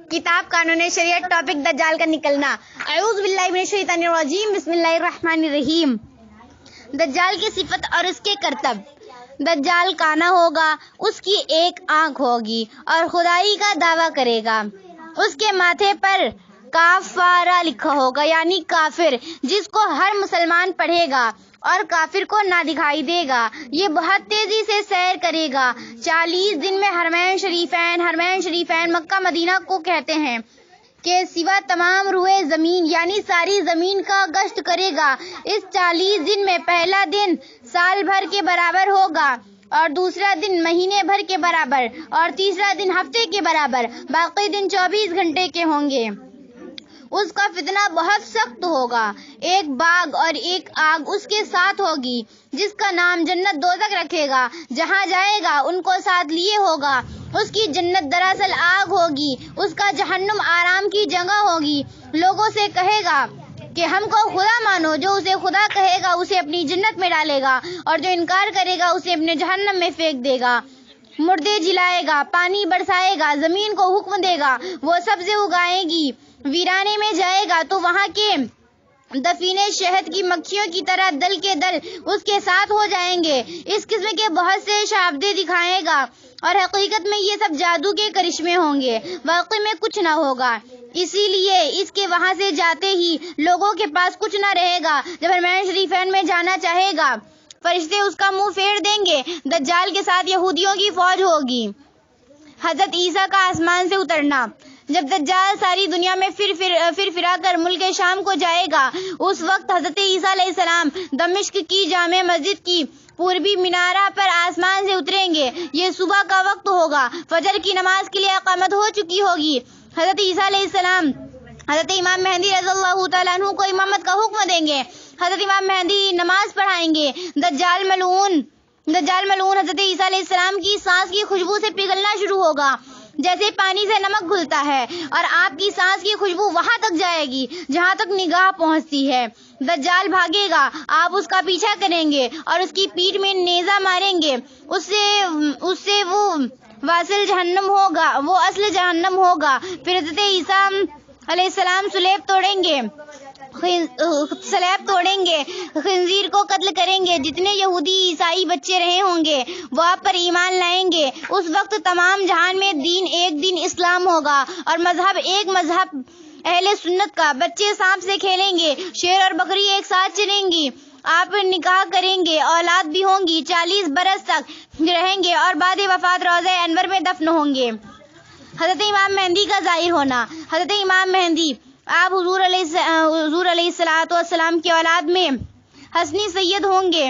کتاب قانون شریعت، ٹاپک دجال کا نکلنا۔ اعوذ باللہ من الشیطان الرجیم، بسم اللہ الرحمن الرحیم۔ دجال کی صفت اور اس کے کرتب۔ دجال کانا ہوگا، اس کی ایک آنکھ ہوگی اور خدائی کا دعویٰ کرے گا۔ اس کے ماتھے پر کافارہ لکھا ہوگا، یعنی کافر، جس کو ہر مسلمان پڑھے گا اور کافر کو نہ دکھائی دے گا۔ یہ بہت تیزی سے سیر کرے گا۔ 40 دن میں حرمین شریفین مکہ مدینہ کو کہتے ہیں کہ سوا تمام روئے زمین، یعنی ساری زمین کا گشت کرے گا۔ اس 40 دن میں پہلا دن سال بھر کے برابر ہوگا اور دوسرا دن مہینے بھر کے برابر اور تیسرا دن ہفتے کے برابر، باقی دن 24 گھنٹے کے ہوں گے۔ اس کا فتنہ بہت سخت ہوگا۔ ایک باغ اور ایک آگ اس کے ساتھ ہوگی، جس کا نام جنت دوزخ رکھے گا۔ جہاں جائے گا ان کو ساتھ لیے ہوگا۔ اس کی جنت دراصل آگ ہوگی، اس کا جہنم آرام کی جگہ ہوگی۔ لوگوں سے کہے گا کہ ہم کو خدا مانو۔ جو اسے خدا کہے گا اسے اپنی جنت میں ڈالے گا اور جو انکار کرے گا اسے اپنے جہنم میں پھینک دے گا۔ مردے جلائے گا، پانی برسائے گا، زمین کو حکم دے گا، وہ سبزے اگائے گی۔ ویرانے میں جائے گا تو وہاں کے دفینے شہد کی مکھیوں کی طرح دل کے دل اس کے ساتھ ہو جائیں گے۔ اس قسم کے بہت سے شعبدے دکھائے گا اور حقیقت میں یہ سب جادو کے کرشمے ہوں گے، واقعی میں کچھ نہ ہوگا۔ اسی لیے اس کے وہاں سے جاتے ہی لوگوں کے پاس کچھ نہ رہے گا۔ جب حرمین شریفین میں جانا چاہے گا، فرشتے اس کا منہ پھیر دیں گے۔ دجال کے ساتھ یہودیوں کی فوج ہوگی۔ حضرت عیسیٰ کا آسمان سے اترنا۔ جب دجال ساری دنیا میں پھرا کر ملک شام کو جائے گا، اس وقت حضرت عیسیٰ علیہ السلام دمشق کی جامع مسجد کی پوربی مینارہ پر آسمان سے اتریں گے۔ یہ صبح کا وقت ہوگا، فجر کی نماز کے لیے اقامت ہو چکی ہوگی۔ حضرت عیسیٰ علیہ السلام حضرت امام مہدی رضی اللہ تعالیٰ عنہ کو امامت کا حکم دیں گے۔ حضرت امام مہدی نماز پڑھائیں گے۔ دجال ملعون حضرت عیسیٰ علیہ السلام کی سانس کی خوشبو سے پگھلنا شروع ہوگا، جیسے پانی سے نمک گھلتا ہے، اور آپ کی سانس کی خوشبو وہاں تک جائے گی جہاں تک نگاہ پہنچتی ہے۔ دجال بھاگے گا، آپ اس کا پیچھا کریں گے اور اس کی پیٹھ میں نیزہ ماریں گے۔ اس سے وہ اصل جہنم ہوگا۔ پھر حضرت عیسیٰ علیہ السلام سلیب توڑیں گے، خنزیر کو قتل کریں گے۔ جتنے یہودی عیسائی بچے رہے ہوں گے وہ آپ پر ایمان لائیں گے۔ اس وقت تمام جہان میں دین ایک دین اسلام ہوگا اور مذہب ایک مذہب اہل سنت کا۔ بچے سانپ سے کھیلیں گے، شیر اور بکری ایک ساتھ چریں گی۔ آپ نکاح کریں گے، اولاد بھی ہوں گی، 40 برس تک رہیں گے اور بعد وفات روضہ انور میں دفن ہوں گے۔ حضرت امام مہدی کا ظاہر ہونا۔ حضرت امام مہدی آپ حضور علیہ السلام کی اولاد میں حسنی سید ہوں گے۔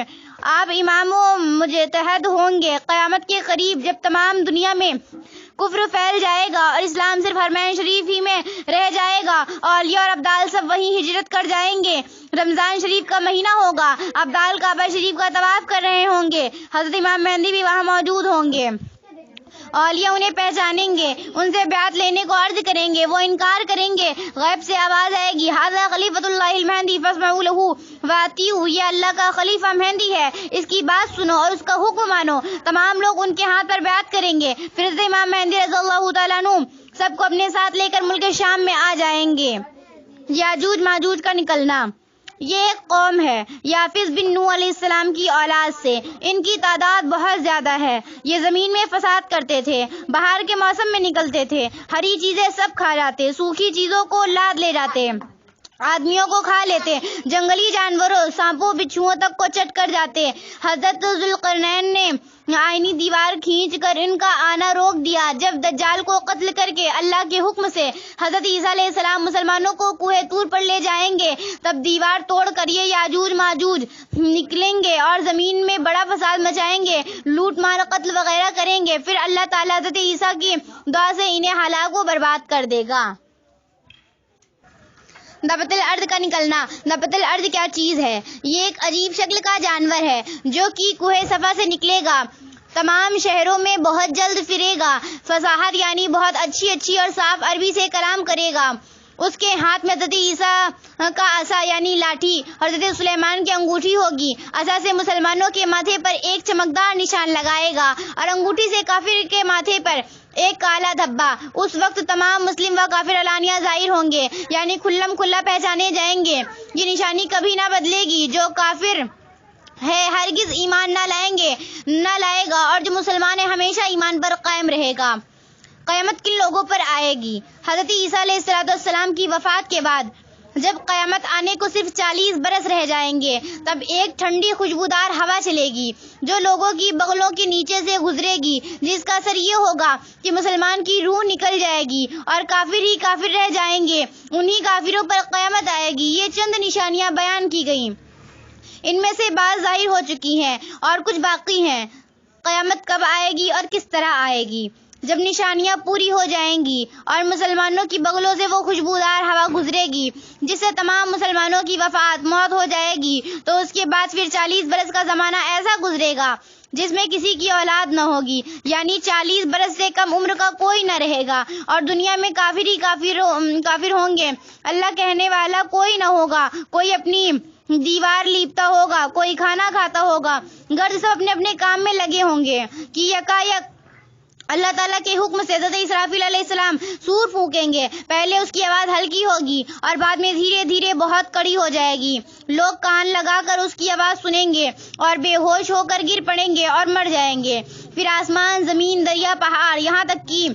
آپ امام و مجتہد ہوں گے۔ قیامت کے قریب جب تمام دنیا میں کفر پھیل جائے گا اور اسلام صرف حرمین شریف ہی میں رہ جائے گا، اولیاء اور ابدال سب وہیں ہجرت کر جائیں گے۔ رمضان شریف کا مہینہ ہوگا، ابدال کعبہ شریف کا طواف کر رہے ہوں گے، حضرت امام مہدی بھی وہاں موجود ہوں گے۔ اولیاء انہیں پہچانیں گے، ان سے بیعت لینے کو عرض کریں گے، وہ انکار کریں گے۔ غیب سے آواز آئے گی، ھذا خلیفۃ اللہ المہدی فاسمعوا لہ واطیعوا، یہ اللہ کا خلیفہ مہدی ہے، اس کی بات سنو اور اس کا حکم مانو۔ تمام لوگ ان کے ہاتھ پر بیعت کریں گے۔ پھر حضرت امام مہدی رضی اللہ تعالیٰ عنہ سب کو اپنے ساتھ لے کر ملک شام میں آ جائیں گے۔ یاجوج ماجوج کا نکلنا۔ یہ ایک قوم ہے یافس بن نوح علیہ السلام کی اولاد سے، ان کی تعداد بہت زیادہ ہے۔ یہ زمین میں فساد کرتے تھے، بہار کے موسم میں نکلتے تھے، ہری چیزیں سب کھا جاتے، سوکھی چیزوں کو لاد لے جاتے، آدمیوں کو کھا لیتے، جنگلی جانوروں سانپوں بچھوؤں تک کو چٹ کر جاتے۔ حضرت ذوالقرنین نے آئینی دیوار کھینچ کر ان کا آنا روک دیا۔ جب دجال کو قتل کر کے اللہ کے حکم سے حضرت عیسیٰ علیہ السلام مسلمانوں کو کوہ طور پر لے جائیں گے، تب دیوار توڑ کر یہ یاجوج ماجوج نکلیں گے اور زمین میں بڑا فساد مچائیں گے، لوٹ مار قتل وغیرہ کریں گے۔ پھر اللہ تعالیٰ حضرت عیسیٰ کی دعا سے انہیں ہلاک و برباد کر دے گا۔ دابۃ الارض کا نکلنا۔ دابۃ الارض کیا چیز ہے؟ یہ ایک عجیب شکل کا جانور ہے جو کہ کوہ صفا سے نکلے گا، تمام شہروں میں بہت جلد پھرے گا، فصاحت یعنی بہت اچھی اور صاف عربی سے کلام کرے گا۔ اس کے ہاتھ میں حضرت عیسیٰ کا عصا یعنی لاٹھی اور حضرت سلیمان کی انگوٹھی ہوگی۔ عصا سے مسلمانوں کے ماتھے پر ایک چمکدار نشان لگائے گا اور انگوٹھی سے کافر کے ماتھے پر ایک کالا دھبا۔ اس وقت تمام مسلم و کافر علانیہ ظاہر ہوں گے، یعنی کھلم کھلا پہچانے جائیں گے۔ یہ نشانی کبھی نہ بدلے گی۔ جو کافر ہے ہرگز ایمان نہ لائے گا، اور جو مسلمان ہے ہمیشہ ایمان پر قائم رہے گا۔ قیامت کن لوگوں پر آئے گی؟ حضرت عیسیٰ علیہ السلام کی وفات کے بعد جب قیامت آنے کو صرف 40 برس رہ جائیں گے، تب ایک ٹھنڈی خوشبودار ہوا چلے گی جو لوگوں کی بغلوں کے نیچے سے گزرے گی، جس کا اثر یہ ہوگا کہ مسلمان کی روح نکل جائے گی اور کافر ہی کافر رہ جائیں گے۔ انہی کافروں پر قیامت آئے گی۔ یہ چند نشانیاں بیان کی گئیں، ان میں سے بعض ظاہر ہو چکی ہیں اور کچھ باقی ہیں۔ قیامت کب آئے گی اور کس طرح آئے گی؟ جب نشانیاں پوری ہو جائیں گی اور مسلمانوں کی بغلوں سے وہ خوشبودار ہوا گزرے گی جس سے تمام مسلمانوں کی موت ہو جائے گی، تو اس کے بعد پھر 40 برس کا زمانہ ایسا گزرے گا جس میں کسی کی اولاد نہ ہوگی، یعنی 40 برس سے کم عمر کا کوئی نہ رہے گا، اور دنیا میں کافر ہی کافر ہوں گے۔ اللہ کہنے والا کوئی نہ ہوگا، کوئی اپنی دیوار لیپتا ہوگا، کوئی کھانا کھاتا ہوگا، گھر سب اپنے اپنے کام میں لگے ہوں گے کہ یکایک اللہ تعالیٰ کے حکم سے حضرت اسرافیل علیہ السلام سور پھونکیں گے۔ پہلے اس کی آواز ہلکی ہوگی اور بعد میں دھیرے دھیرے بہت کڑی ہو جائے گی۔ لوگ کان لگا کر اس کی آواز سنیں گے اور بے ہوش ہو کر گر پڑیں گے اور مر جائیں گے۔ پھر آسمان، زمین، دریا، پہاڑ، یہاں تک کہ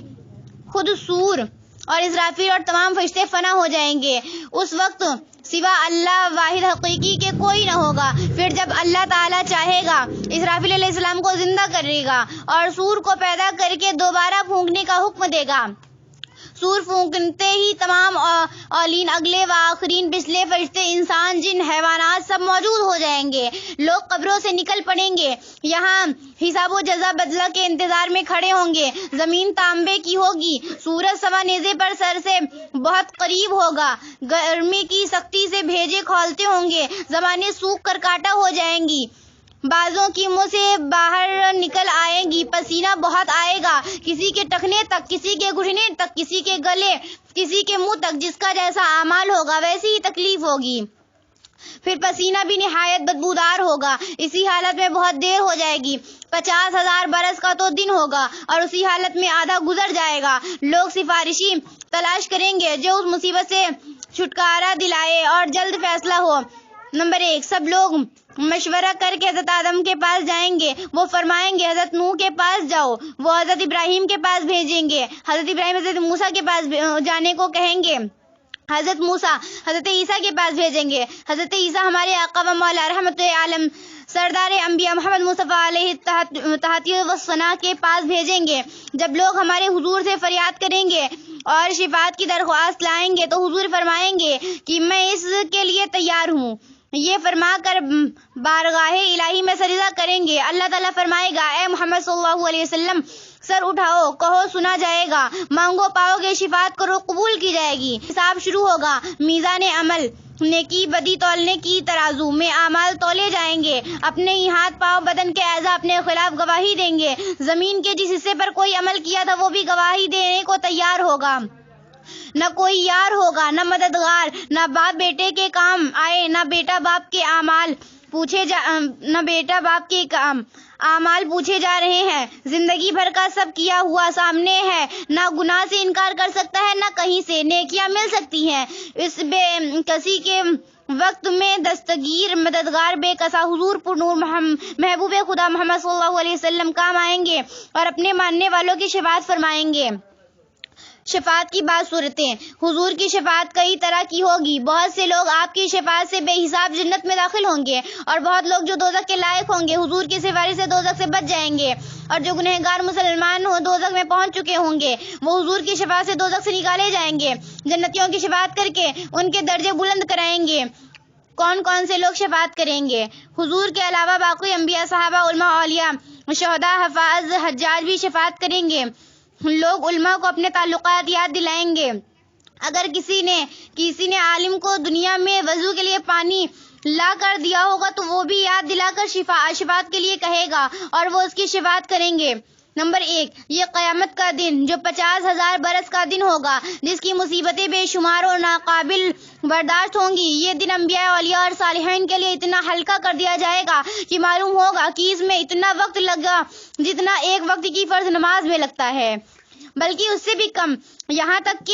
خود سور اور اسرافیل اور تمام فرشتے فنا ہو جائیں گے۔ اس وقت سوا اللہ واحد حقیقی کے کوئی نہ ہوگا۔ پھر جب اللہ تعالیٰ چاہے گا اسرافیل علیہ السلام کو زندہ کرے گا اور سور کو پیدا کر کے دوبارہ پھونکنے کا حکم دے گا۔ سور پھونکتے ہی تمام اولین، اگلے و آخرین، پچھلے فرشتے، انسان، جن، حیوانات سب موجود ہو جائیں گے۔ لوگ قبروں سے نکل پڑیں گے، یہاں حساب و جزا بدلہ کے انتظار میں کھڑے ہوں گے۔ زمین تانبے کی ہوگی، سورج سوا نیزے پر سر سے بہت قریب ہوگا، گرمی کی سختی سے بھیجے کھولتے ہوں گے، زبانیں سوکھ کر کاٹا ہو جائیں گی، بازوں کی منہ سے باہر نکل آئیں گی، پسینہ بہت آئے گا، کسی کے ٹخنے تک، کسی کے گھٹنے تک، کسی کے گلے، کسی کے منہ تک۔ جس کا جیسا اعمال ہوگا ویسی ہی تکلیف ہوگی۔ پھر پسینہ بھی نہایت بدبودار ہوگا۔ اسی حالت میں بہت دیر ہو جائے گی، 50,000 برس کا تو دن ہوگا، اور اسی حالت میں آدھا گزر جائے گا۔ لوگ سفارشی تلاش کریں گے جو اس مصیبت سے چھٹکارا دلائے اور جلد فیصلہ ہو۔ نمبر 1، سب لوگ مشورہ کر کے حضرت آدم کے پاس جائیں گے۔ وہ فرمائیں گے حضرت نوح کے پاس جاؤ، وہ حضرت ابراہیم کے پاس بھیجیں گے۔ حضرت ابراہیم حضرت موسیٰ کے پاس جانے کو کہیں گے۔ حضرت موسیٰ حضرت عیسیٰ کے پاس بھیجیں گے۔ حضرت عیسیٰ ہمارے آقا و مولا رحمت عالم سردار انبیاء محمد مصطفیٰ علیہ تحیۃ وثنا کے پاس بھیجیں گے۔ جب لوگ ہمارے حضور سے فریاد کریں گے اور شفاعت کی درخواست لائیں گے تو حضور فرمائیں گے کہ میں اس کے لیے تیار ہوں۔ یہ فرما کر بارگاہ الہی میں سجدہ کریں گے۔ اللہ تعالیٰ فرمائے گا، اے محمد صلی اللہ علیہ وسلم، سر اٹھاؤ، کہو سنا جائے گا، مانگو پاؤ گے، شفاعت کرو قبول کی جائے گی۔ حساب شروع ہوگا، میزان عمل، نیکی بدی تولنے کی ترازو میں اعمال تولے جائیں گے۔ اپنے ہی ہاتھ پاؤں بدن کے اعضاء اپنے خلاف گواہی دیں گے۔ زمین کے جس حصے پر کوئی عمل کیا تھا وہ بھی گواہی دینے کو تیار ہوگا۔ نہ کوئی یار ہوگا، نہ مددگار، نہ باپ بیٹے کے کام آئے، نہ بیٹا باپ کے اعمال پوچھے جا رہے ہیں۔ زندگی بھر کا سب کیا ہوا سامنے ہے، نہ گناہ سے انکار کر سکتا ہے، نہ کہیں سے نیکیاں مل سکتی ہیں۔ اس بے کسی کے وقت میں دستگیر مددگار بے کسا حضور پر نور محبوب خدا محمد صلی اللہ علیہ وسلم کام آئیں گے اور اپنے ماننے والوں کی شفاعت فرمائیں گے۔ شفاعت کی بعض صورتیں۔ حضور کی شفاعت کئی طرح کی ہوگی۔ بہت سے لوگ آپ کی شفاعت سے بے حساب جنت میں داخل ہوں گے، اور بہت لوگ جو دوزخ کے لائق ہوں گے حضور کی سفارش سے دوزخ سے بچ جائیں گے، اور جو گنہگار مسلمان دوزخ میں پہنچ چکے ہوں گے وہ حضور کی شفاعت سے دوزخ سے نکالے جائیں گے۔ جنتیوں کی شفاعت کر کے ان کے درجے بلند کرائیں گے۔ کون کون سے لوگ شفاعت کریں گے؟ حضور کے علاوہ باقی انبیاء، صحابہ، علماء، اولیاء، شہداء، حفاظ، حجاج بھی شفاعت کریں گے۔ لوگ علماء کو اپنے تعلقات یاد دلائیں گے۔ اگر کسی نے عالم کو دنیا میں وضو کے لیے پانی لا کر دیا ہوگا تو وہ بھی یاد دلا کر شفاعت کے لیے کہے گا اور وہ اس کی شفاعت کریں گے۔ نمبر 1، یہ قیامت کا دن جو 50,000 برس کا دن ہوگا، جس کی مصیبتیں بے شمار اور ناقابل برداشت ہوں گی۔ یہ دن انبیاء، اولیاء اور صالحین کے لیے اتنا ہلکا کر دیا جائے گا کہ معلوم ہوگا کہ اس میں اتنا وقت لگا جتنا ایک وقت کی فرض نماز میں لگتا ہے۔ بلکہ اس سے بھی کم، یہاں تک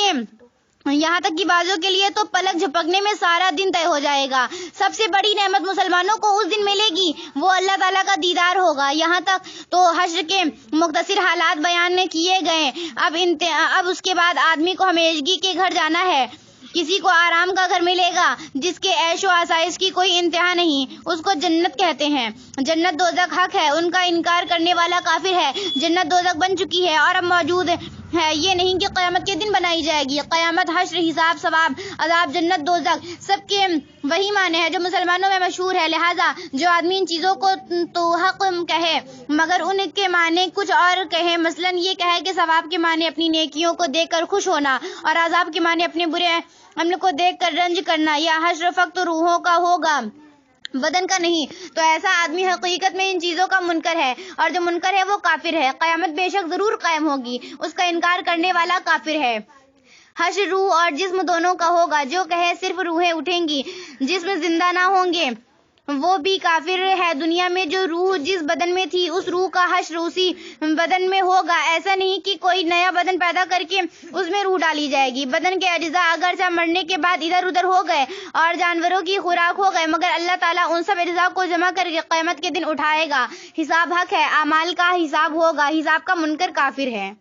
کہ بعضوں کے لیے تو پلک جھپکنے میں سارا دن طے ہو جائے گا۔ سب سے بڑی نعمت مسلمانوں کو اس دن ملے گی، وہ اللہ تعالیٰ کا دیدار ہوگا۔ یہاں تک تو حشر کے مختصر حالات بیان کیے گئے۔ اب اس کے بعد آدمی کو ہمیشگی کے گھر جانا ہے۔ کسی کو آرام کا گھر ملے گا جس کے عیش و آسائش کی کوئی انتہا نہیں، اس کو جنت کہتے ہیں۔ جنت دوزخ حق ہے، ان کا انکار کرنے والا کافر ہے۔ جنت دوزخ بن چکی ہے اور اب موجود ہے، یہ نہیں کہ قیامت کے دن بنائی جائے گی۔ قیامت، حشر، حساب، ثواب، عذاب، جنت، دوزخ، سب کے وہی معنی ہے جو مسلمانوں میں مشہور ہے۔ لہٰذا جو آدمی ان چیزوں کو تو حق کہے مگر ان کے معنی کچھ اور کہے، مثلاً یہ کہے کہ ثواب کے معنی اپنی نیکیوں کو دیکھ کر خوش ہونا اور عذاب کے معنی اپنے برے عمل کو دیکھ کر رنج کرنا، یا حشر فقط روحوں کا ہوگا بدن کا نہیں، تو ایسا آدمی حقیقت میں ان چیزوں کا منکر ہے، اور جو منکر ہے وہ کافر ہے۔ قیامت بے شک ضرور قائم ہوگی، اس کا انکار کرنے والا کافر ہے۔ حشر روح اور جسم دونوں کا ہوگا، جو کہے صرف روحیں اٹھیں گی، جسم زندہ نہ ہوں گے، وہ بھی کافر ہے۔ دنیا میں جو روح جس بدن میں تھی، اس روح کا حشر اسی بدن میں ہوگا۔ ایسا نہیں کہ کوئی نیا بدن پیدا کر کے اس میں روح ڈالی جائے گی۔ بدن کے اجزاء اگرچہ مرنے کے بعد ادھر ادھر ہو گئے اور جانوروں کی خوراک ہو گئے، مگر اللہ تعالیٰ ان سب اجزاء کو جمع کر کے قیامت کے دن اٹھائے گا۔ حساب حق ہے، اعمال کا حساب ہوگا، حساب کا منکر کافر ہے۔